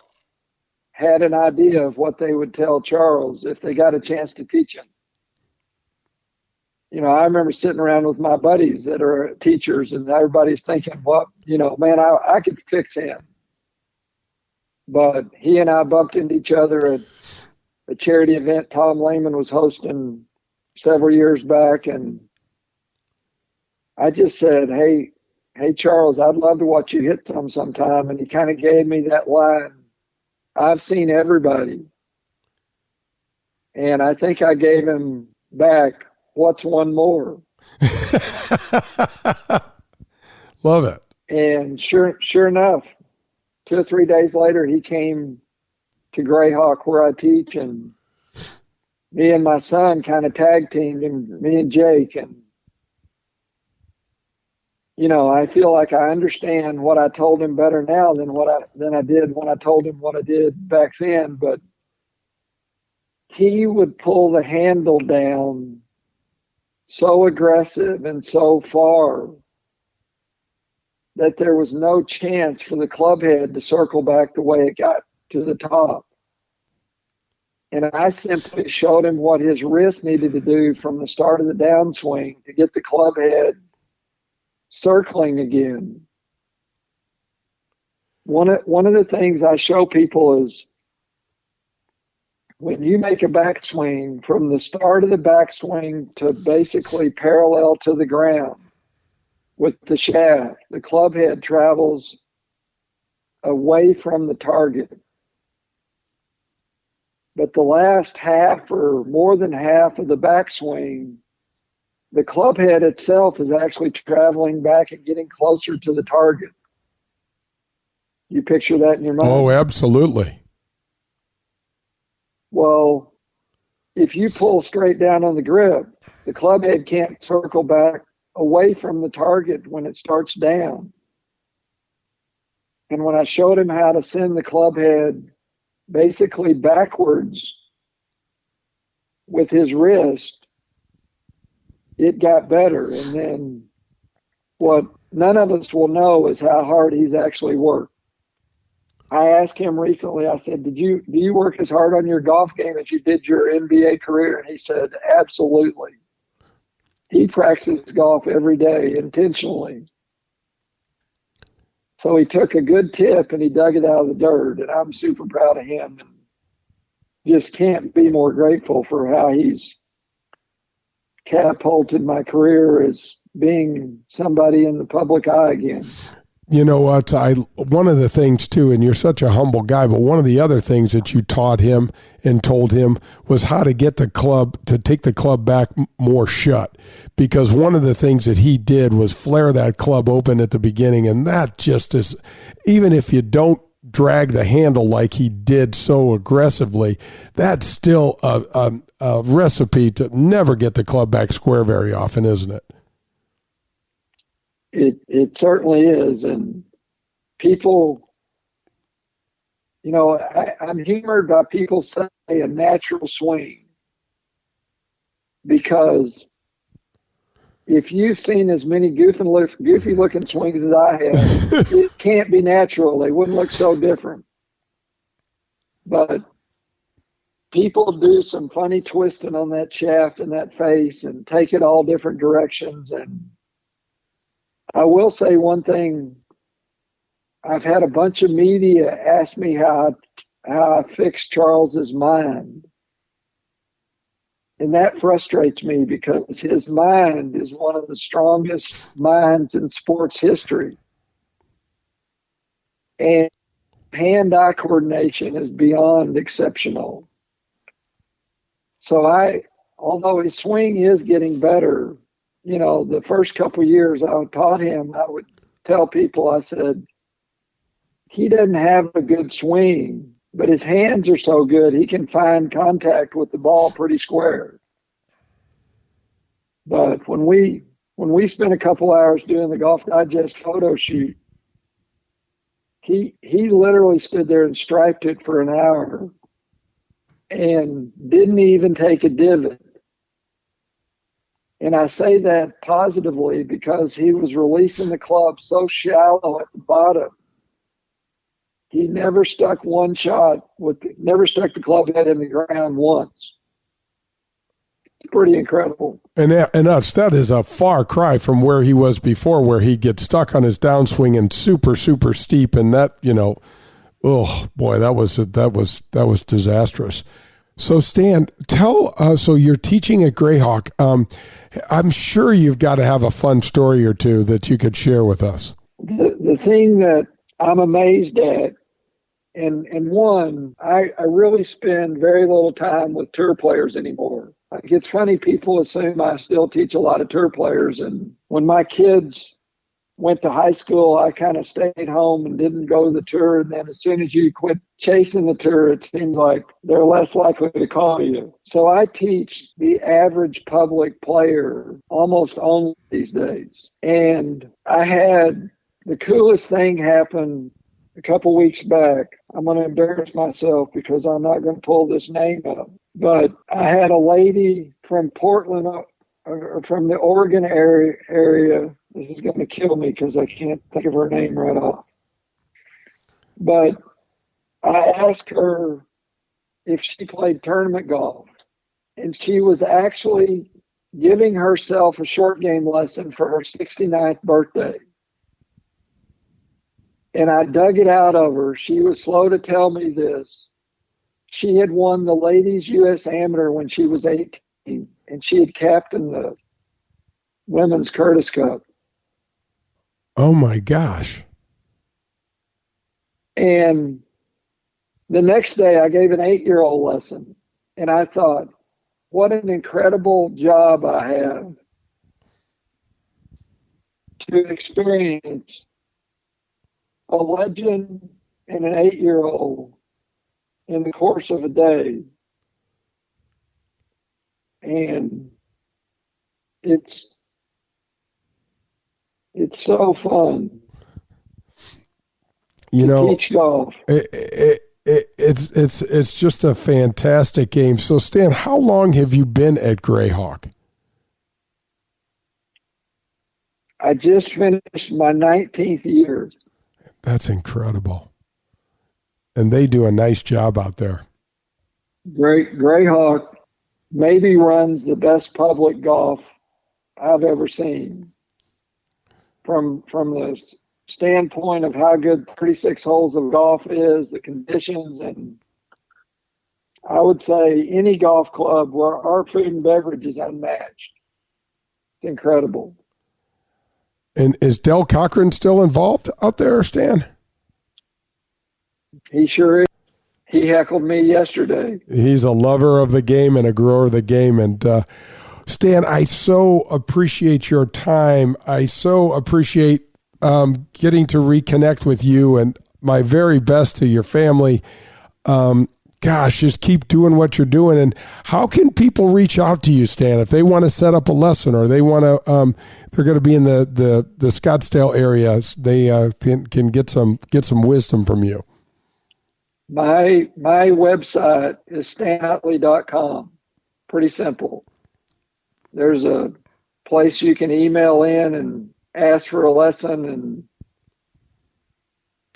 had an idea of what they would tell Charles if they got a chance to teach him. I remember sitting around with my buddies that are teachers, and everybody's thinking, man, I could fix him. But he and I bumped into each other at a charity event Tom Lehman was hosting several years back, and I just said, hey, Charles, I'd love to watch you hit sometime. And he kind of gave me that line, I've seen everybody. And I think I gave him back, what's one more? Love it. And sure enough, 2 or 3 days later, he came to Greyhawk where I teach, and me and my son kind of tag teamed, and me and Jake. And, you know, I feel like I understand what I told him better now than I did when I told him what I did back then. But he would pull the handle down so aggressive and so far that there was no chance for the club head to circle back the way it got to the top. And I simply showed him what his wrist needed to do from the start of the downswing to get the club head circling again. One of the things I show people is when you make a backswing, from the start of the backswing to basically parallel to the ground with the shaft, the club head travels away from the target. But the last half or more than half of the backswing, the club head itself is actually traveling back and getting closer to the target. You picture that in your mind? Oh, absolutely. Well, if you pull straight down on the grip, the club head can't circle back away from the target when it starts down. And when I showed him how to send the club head basically backwards with his wrist, it got better. And then what none of us will know is how hard he's actually worked. I asked him recently, I said, do you work as hard on your golf game as you did your NBA career? And he said, absolutely. He practices golf every day intentionally. So he took a good tip and he dug it out of the dirt, and I'm super proud of him and just can't be more grateful for how he's catapulted my career as being somebody in the public eye again. You know what? One of the things too, and you're such a humble guy, but one of the other things that you taught him and told him was how to get the club to take the club back more shut. Because one of the things that he did was flare that club open at the beginning, and that just is, even if you don't drag the handle like he did so aggressively, that's still a recipe to never get the club back square very often, isn't it? It certainly is. And people, you know, I'm humored by people say a natural swing, because if you've seen as many goofy looking swings as I have, it can't be natural. They wouldn't look so different. But people do some funny twisting on that shaft and that face and take it all different directions. And I will say one thing. I've had a bunch of media ask me how I fixed Charles's mind. And that frustrates me, because his mind is one of the strongest minds in sports history. And hand-eye coordination is beyond exceptional. So although his swing is getting better, you know, the first couple of years I taught him, I would tell people, I said, he doesn't have a good swing, but his hands are so good, he can find contact with the ball pretty square. But when we spent a couple hours doing the Golf Digest photo shoot, he literally stood there and striped it for an hour and didn't even take a divot. And I say that positively because he was releasing the club so shallow at the bottom. He never stuck one shot never stuck the club head in the ground once. Pretty incredible. And that is a far cry from where he was before, where he'd get stuck on his downswing and super, super steep. And that, you know, Oh boy, that was disastrous. So Stan, tell. So you're teaching at Greyhawk. I'm sure you've got to have a fun story or two that you could share with us. The thing that I'm amazed at, and one, I really spend very little time with tour players anymore. Like, it's funny, people assume I still teach a lot of tour players, and when my kids went to high school, I kind of stayed home and didn't go to the tour. And then as soon as you quit chasing the tour, it seems like they're less likely to call you. So I teach the average public player almost only these days. And I had the coolest thing happen a couple weeks back. I'm going to embarrass myself because I'm not going to pull this name up. But I had a lady from Portland, or from the Oregon area. This is going to kill me because I can't think of her name right off. But I asked her if she played tournament golf, and she was actually giving herself a short game lesson for her 69th birthday. And I dug it out of her. She was slow to tell me this. She had won the Ladies U.S. Amateur when she was 18, and she had captained the Women's Curtis Cup. Oh my gosh. And the next day I gave an 8-year-old lesson, and I thought, what an incredible job I have to experience a legend and an 8-year-old in the course of a day. And it's so fun. You know, teach golf. It's just a fantastic game. So Stan, how long have you been at Greyhawk? I just finished my 19th year. That's incredible. And they do a nice job out there. Greyhawk maybe runs the best public golf I've ever seen. From the standpoint of how good 36 holes of golf is, the conditions, and I would say any golf club where our food and beverage is unmatched. It's incredible. And is Del Cochran still involved out there, Stan? He sure is. He heckled me yesterday. He's a lover of the game and a grower of the game. And Stan, I so appreciate your time. I so appreciate getting to reconnect with you, and my very best to your family. Gosh, just keep doing what you're doing. And how can people reach out to you, Stan, if they want to set up a lesson, or they want to, they're going to be in the Scottsdale area, they can get some wisdom from you? My website is stanutley.com. Pretty simple. There's a place you can email in and ask for a lesson, and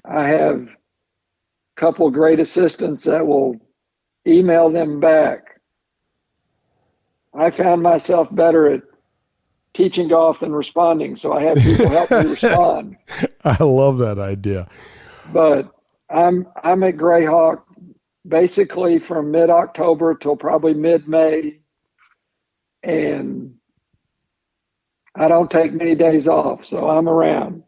I have a couple great assistants that will email them back. I found myself better at teaching golf than responding, so I have people help me respond. I love that idea. But I'm at Greyhawk basically from mid-October till probably mid-May, and I don't take many days off, so I'm around.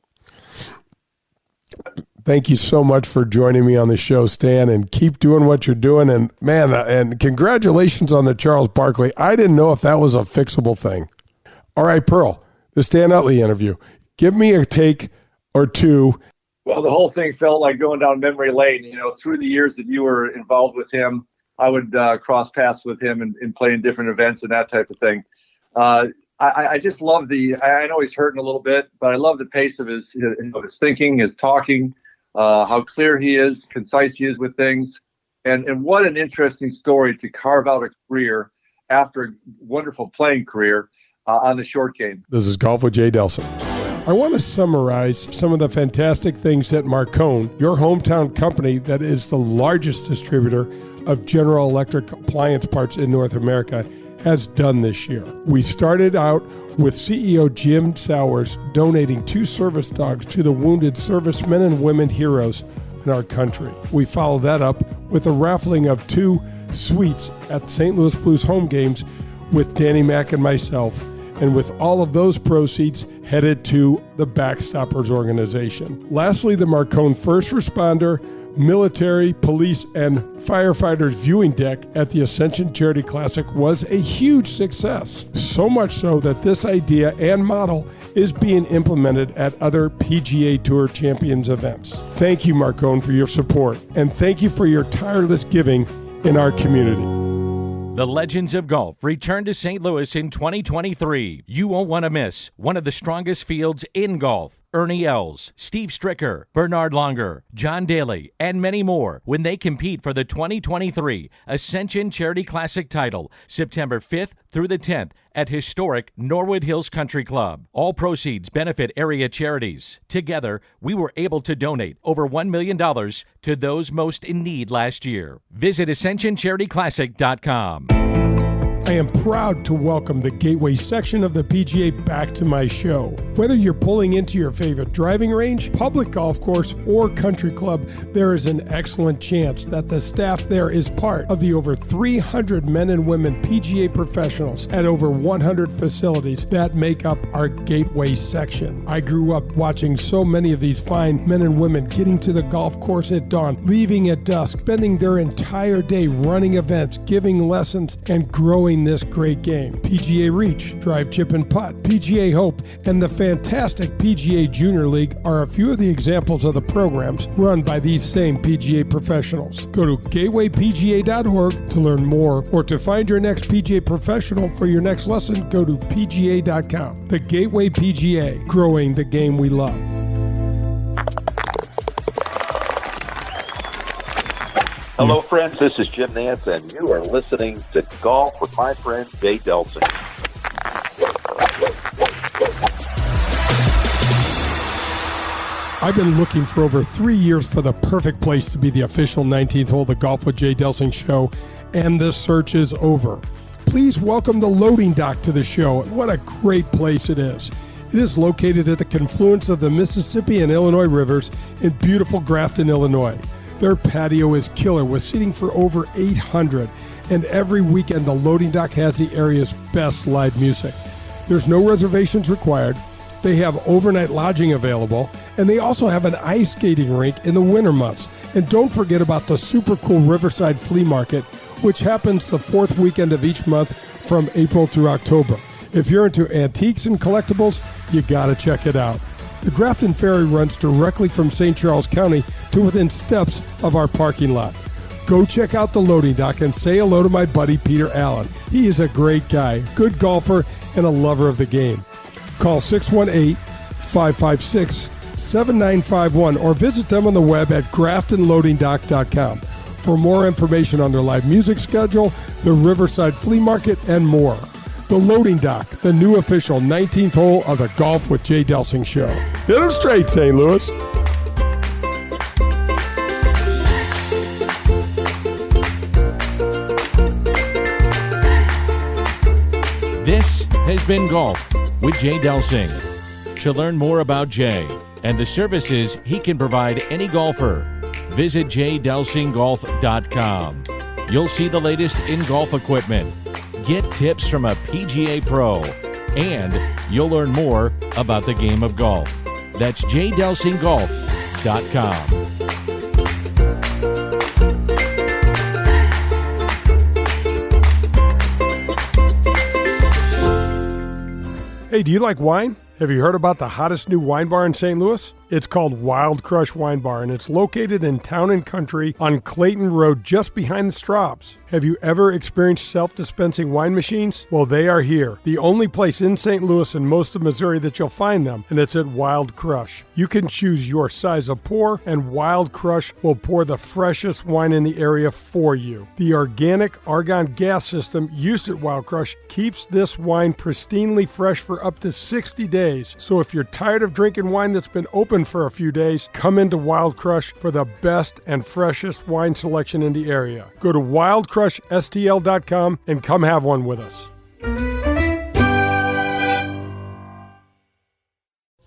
Thank you so much for joining me on the show, Stan, and keep doing what you're doing. And man, and congratulations on the Charles Barkley. I didn't know if that was a fixable thing. All right, Pearl, the Stan Utley interview. Give me a take or two. Well, the whole thing felt like going down memory lane. You know, through the years that you were involved with him, I would cross paths with him and play in different events and that type of thing. I just love I know he's hurting a little bit, but I love the pace of his thinking, his talking, how clear he is, concise he is with things. And what an interesting story to carve out a career after a wonderful playing career on the short game. This is Golf with Jay Delsing. I want to summarize some of the fantastic things that Marcone, your hometown company that is the largest distributor of General Electric appliance parts in North America, has done this year. We started out with CEO Jim Sowers donating 2 service dogs to the wounded servicemen and women heroes in our country. We follow that up with a raffling of 2 suites at St. Louis Blues home games with Danny Mack and myself, and with all of those proceeds headed to the Backstoppers organization. Lastly, the Marcone First Responder, Military, Police, and Firefighters viewing deck at the Ascension Charity Classic was a huge success. So much so that this idea and model is being implemented at other PGA Tour Champions events. Thank you, Marcone, for your support, and thank you for your tireless giving in our community. The Legends of Golf return to St. Louis in 2023. You won't want to miss one of the strongest fields in golf. Ernie Els, Steve Stricker, Bernard Longer, John Daly, and many more when they compete for the 2023 Ascension Charity Classic title, September 5th through the 10th at historic Norwood Hills Country Club. All proceeds benefit area charities. Together, we were able to donate over $1 million to those most in need last year. Visit AscensionCharityClassic.com. I am proud to welcome the Gateway section of the PGA back to my show. Whether you're pulling into your favorite driving range, public golf course, or country club, there is an excellent chance that the staff there is part of the over 300 men and women PGA professionals at over 100 facilities that make up our Gateway section. I grew up watching so many of these fine men and women getting to the golf course at dawn, leaving at dusk, spending their entire day running events, giving lessons, and growing this great game. PGA Reach, Drive, Chip, and Putt, PGA Hope, and the fantastic PGA Junior League are a few of the examples of the programs run by these same PGA professionals. Go to gatewaypga.org to learn more, or to find your next PGA professional for your next lesson, go to pga.com. The Gateway PGA, growing the game we love. Hello, friends. This is Jim Nance, and you are listening to Golf with my friend Jay Delsing. I've been looking for over 3 years for the perfect place to be the official 19th hole of the Golf with Jay Delsing show, and the search is over. Please welcome the Loading Dock to the show. What a great place it is. It is located at the confluence of the Mississippi and Illinois rivers in beautiful Grafton, Illinois. Their patio is killer with seating for over 800, and every weekend the Loading Dock has the area's best live music. There's no reservations required. They have overnight lodging available, and they also have an ice skating rink in the winter months. And don't forget about the super cool Riverside Flea Market, which happens the fourth weekend of each month from April through October. If you're into antiques and collectibles, you gotta check it out. The Grafton Ferry runs directly from St. Charles County to within steps of our parking lot. Go check out the Loading Dock and say hello to my buddy Peter Allen. He is a great guy, good golfer, and a lover of the game. Call 618-556-7951 or visit them on the web at graftonloadingdock.com for more information on their live music schedule, the Riverside Flea Market, and more. The Loading Dock, the new official 19th hole of the Golf with Jay Delsing show. Hit 'em straight, St. Louis. This has been Golf with Jay Delsing. To learn more about Jay and the services he can provide any golfer, visit jdelsinggolf.com. You'll see the latest in golf equipment, get tips from a PGA pro, and you'll learn more about the game of golf. That's jdelsinggolf.com. Hey, do you like wine? Have you heard about the hottest new wine bar in St. Louis? It's called Wild Crush Wine Bar, and it's located in Town and Country on Clayton Road, just behind the Straubs. Have you ever experienced self-dispensing wine machines? Well, they are here. The only place in St. Louis and most of Missouri that you'll find them, and it's at Wild Crush. You can choose your size of pour, and Wild Crush will pour the freshest wine in the area for you. The organic argon gas system used at Wild Crush keeps this wine pristinely fresh for up to 60 days. So if you're tired of drinking wine that's been open for a few days, come into Wild Crush for the best and freshest wine selection in the area. Go to wildcrushstl.com and come have one with us.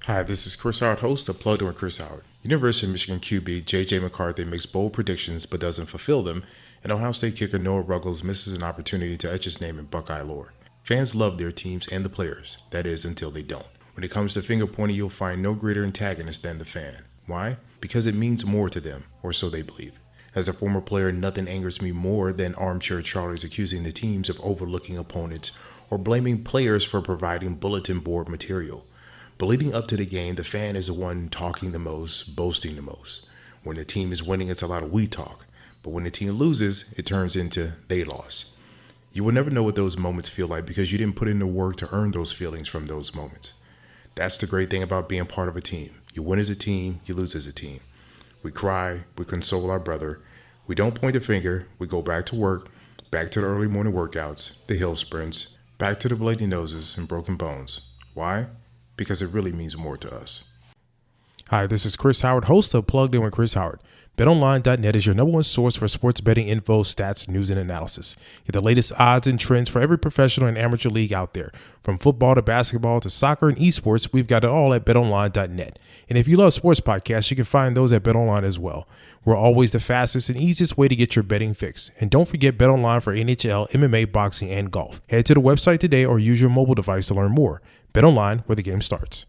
Hi, this is Chris Howard, host of Plugged In with Chris Howard. University of Michigan QB J.J. McCarthy makes bold predictions but doesn't fulfill them, and Ohio State kicker Noah Ruggles misses an opportunity to etch his name in Buckeye lore. Fans love their teams and the players, that is, until they don't. When it comes to finger pointing, you'll find no greater antagonist than the fan. Why? Because it means more to them, or so they believe. As a former player, nothing angers me more than armchair Charlies accusing the teams of overlooking opponents or blaming players for providing bulletin board material. But leading up to the game, the fan is the one talking the most, boasting the most. When the team is winning, it's a lot of we talk. But when the team loses, it turns into they lost. You will never know what those moments feel like because you didn't put in the work to earn those feelings from those moments. That's the great thing about being part of a team. You win as a team, you lose as a team. We cry, we console our brother. We don't point the finger, we go back to work, back to the early morning workouts, the hill sprints, back to the bloody noses and broken bones. Why? Because it really means more to us. Hi, this is Chris Howard, host of Plugged In with Chris Howard. BetOnline.net is your number one source for sports betting info, stats, news, and analysis. Get the latest odds and trends for every professional and amateur league out there. From football to basketball to soccer and esports, we've got it all at BetOnline.net. And if you love sports podcasts, you can find those at BetOnline as well. We're always the fastest and easiest way to get your betting fix. And don't forget BetOnline for NHL, MMA, boxing, and golf. Head to the website today or use your mobile device to learn more. BetOnline, where the game starts.